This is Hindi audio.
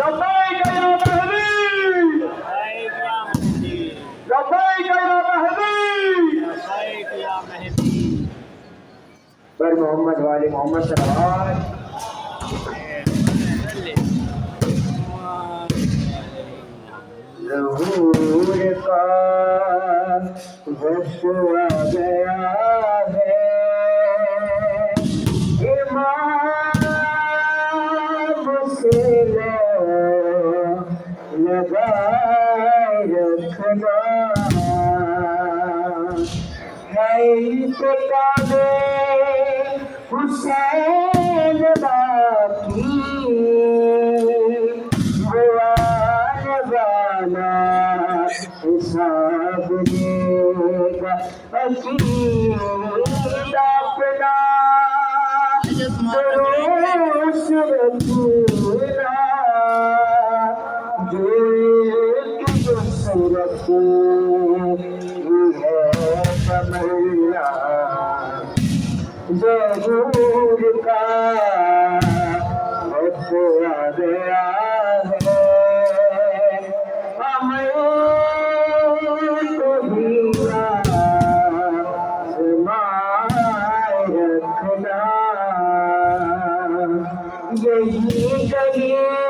लब्बैक या महदी, लब्बैक या महदी। पर मोहम्मद वाले मोहम्मद सल्लल्लाहु ज़हूर का वक्त आ गया है, इमाम से लगाए रखना है इत्कादे हुसैन बाकी हिसाब देगा अकीदा अपना रोश रखना जो सूरत है समझना ज़हूर का वक्त आ गया है, हमें रखना यही कहिए